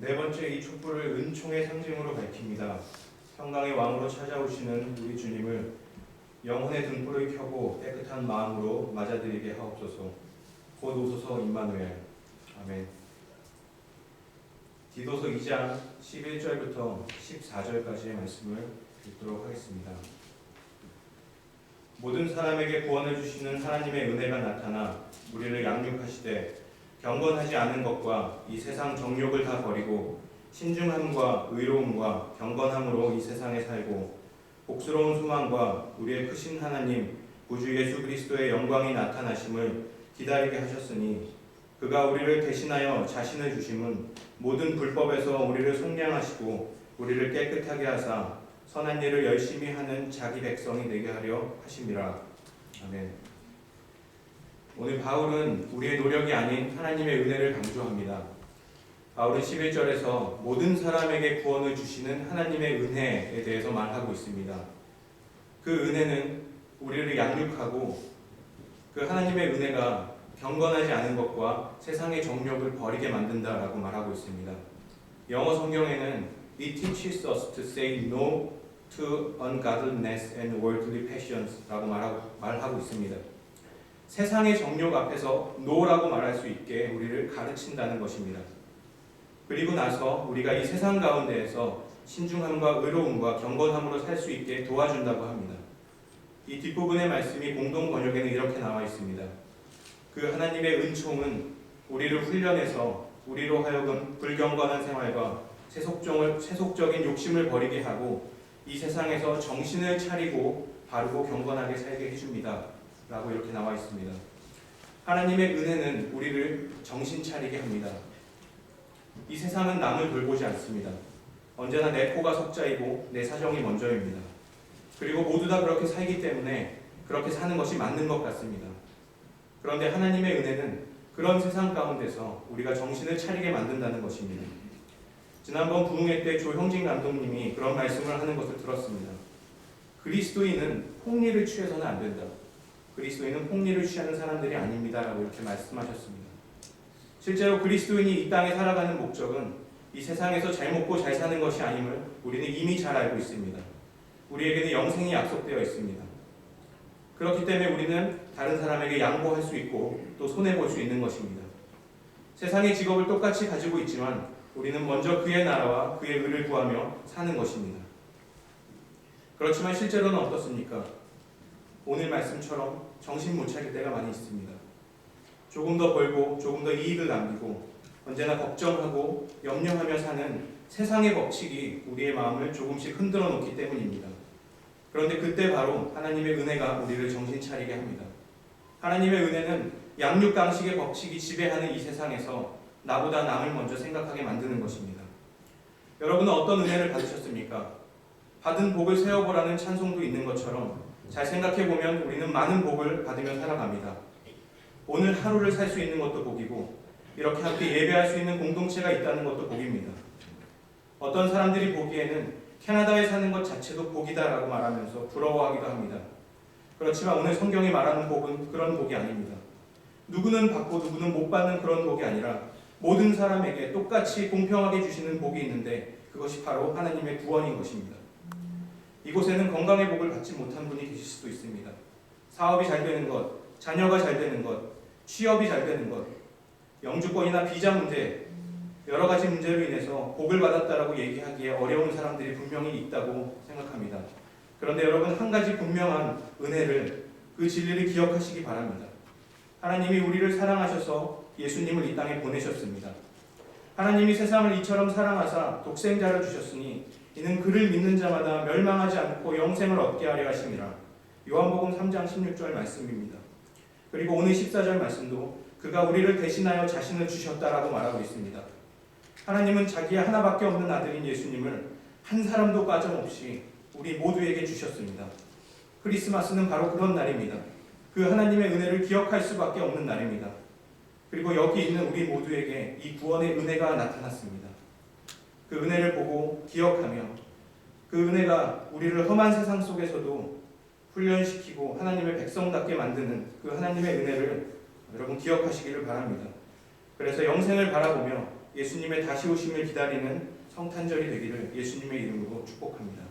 네 번째, 이 촛불을 은총의 상징으로 밝힙니다. 평강의 왕으로 찾아오시는 우리 주님을 영혼의 등불을 켜고 깨끗한 마음으로 맞아들이게 하옵소서. 곧 오소서 임마누엘. 아멘. 디도서 2장 11절부터 14절까지의 말씀을 읽도록 하겠습니다. 모든 사람에게 구원을 주시는 하나님의 은혜가 나타나 우리를 양육하시되 경건하지 않은 것과 이 세상 정욕을 다 버리고 신중함과 의로움과 경건함으로 이 세상에 살고 복스러운 소망과 우리의 크신 하나님 구주 예수 그리스도의 영광이 나타나심을 기다리게 하셨으니 그가 우리를 대신하여 자신을 주심은 모든 불법에서 우리를 속량하시고 우리를 깨끗하게 하사 선한 일을 열심히 하는 자기 백성이 되게 하려 하심이라. 아멘. 오늘 바울은 우리의 노력이 아닌 하나님의 은혜를 강조합니다. 바울은 11절에서 모든 사람에게 구원을 주시는 하나님의 은혜에 대해서 말하고 있습니다. 그 은혜는 우리를 양육하고 그 하나님의 은혜가 경건하지 않은 것과 세상의 정욕을 버리게 만든다라고 말하고 있습니다. 영어 성경에는 It teaches us to say no to ungodliness and worldly passions 라고 말하고 있습니다. 세상의 정욕 앞에서 no라고 말할 수 있게 우리를 가르친다는 것입니다. 그리고 나서 우리가 이 세상 가운데에서 신중함과 의로움과 경건함으로 살 수 있게 도와준다고 합니다. 이 뒷부분의 말씀이 공동 번역에는 이렇게 나와 있습니다. 그 하나님의 은총은 우리를 훈련해서 우리로 하여금 불경건한 생활과 세속적인 욕심을 버리게 하고 이 세상에서 정신을 차리고 바르고 경건하게 살게 해줍니다. 라고 이렇게 나와 있습니다. 하나님의 은혜는 우리를 정신 차리게 합니다. 이 세상은 남을 돌보지 않습니다. 언제나 내 코가 석자이고 내 사정이 먼저입니다. 그리고 모두 다 그렇게 살기 때문에 그렇게 사는 것이 맞는 것 같습니다. 그런데 하나님의 은혜는 그런 세상 가운데서 우리가 정신을 차리게 만든다는 것입니다. 지난번 부흥회 때 조형진 감독님이 그런 말씀을 하는 것을 들었습니다. 그리스도인은 폭리를 취해서는 안 된다. 그리스도인은 폭리를 취하는 사람들이 아닙니다. 라고 이렇게 말씀하셨습니다. 실제로 그리스도인이 이 땅에 살아가는 목적은 이 세상에서 잘 먹고 잘 사는 것이 아님을 우리는 이미 잘 알고 있습니다. 우리에게는 영생이 약속되어 있습니다. 그렇기 때문에 우리는 다른 사람에게 양보할 수 있고 또 손해볼 수 있는 것입니다. 세상의 직업을 똑같이 가지고 있지만 우리는 먼저 그의 나라와 그의 의를 구하며 사는 것입니다. 그렇지만 실제로는 어떻습니까? 오늘 말씀처럼 정신 못 차릴 때가 많이 있습니다. 조금 더 벌고 조금 더 이익을 남기고 언제나 걱정하고 염려하며 사는 세상의 법칙이 우리의 마음을 조금씩 흔들어 놓기 때문입니다. 그런데 그때 바로 하나님의 은혜가 우리를 정신 차리게 합니다. 하나님의 은혜는 양육강식의 법칙이 지배하는 이 세상에서 나보다 남을 먼저 생각하게 만드는 것입니다. 여러분은 어떤 은혜를 받으셨습니까? 받은 복을 세어보라는 찬송도 있는 것처럼 잘 생각해보면 우리는 많은 복을 받으며 살아갑니다. 오늘 하루를 살 수 있는 것도 복이고 이렇게 함께 예배할 수 있는 공동체가 있다는 것도 복입니다. 어떤 사람들이 보기에는 캐나다에 사는 것 자체도 복이다라고 말하면서 부러워하기도 합니다. 그렇지만 오늘 성경이 말하는 복은 그런 복이 아닙니다. 누구는 받고 누구는 못 받는 그런 복이 아니라 모든 사람에게 똑같이 공평하게 주시는 복이 있는데 그것이 바로 하나님의 구원인 것입니다. 이곳에는 건강의 복을 받지 못한 분이 계실 수도 있습니다. 사업이 잘 되는 것, 자녀가 잘 되는 것, 취업이 잘 되는 것, 영주권이나 비자 문제, 여러 가지 문제로 인해서 복을 받았다라고 얘기하기에 어려운 사람들이 분명히 있다고 생각합니다. 그런데 여러분, 한 가지 분명한 은혜를, 그 진리를 기억하시기 바랍니다. 하나님이 우리를 사랑하셔서 예수님을 이 땅에 보내셨습니다. 하나님이 세상을 이처럼 사랑하사 독생자를 주셨으니 이는 그를 믿는 자마다 멸망하지 않고 영생을 얻게 하려 하심이라. 요한복음 3장 16절 말씀입니다. 그리고 오늘 14절 말씀도 그가 우리를 대신하여 자신을 주셨다라고 말하고 있습니다. 하나님은 자기의 하나밖에 없는 아들인 예수님을 한 사람도 빠짐없이 우리 모두에게 주셨습니다. 크리스마스는 바로 그런 날입니다. 그 하나님의 은혜를 기억할 수밖에 없는 날입니다. 그리고 여기 있는 우리 모두에게 이 구원의 은혜가 나타났습니다. 그 은혜를 보고 기억하며 그 은혜가 우리를 험한 세상 속에서도 훈련시키고 하나님의 백성답게 만드는 그 하나님의 은혜를 여러분 기억하시기를 바랍니다. 그래서 영생을 바라보며 예수님의 다시 오심을 기다리는 성탄절이 되기를 예수님의 이름으로 축복합니다.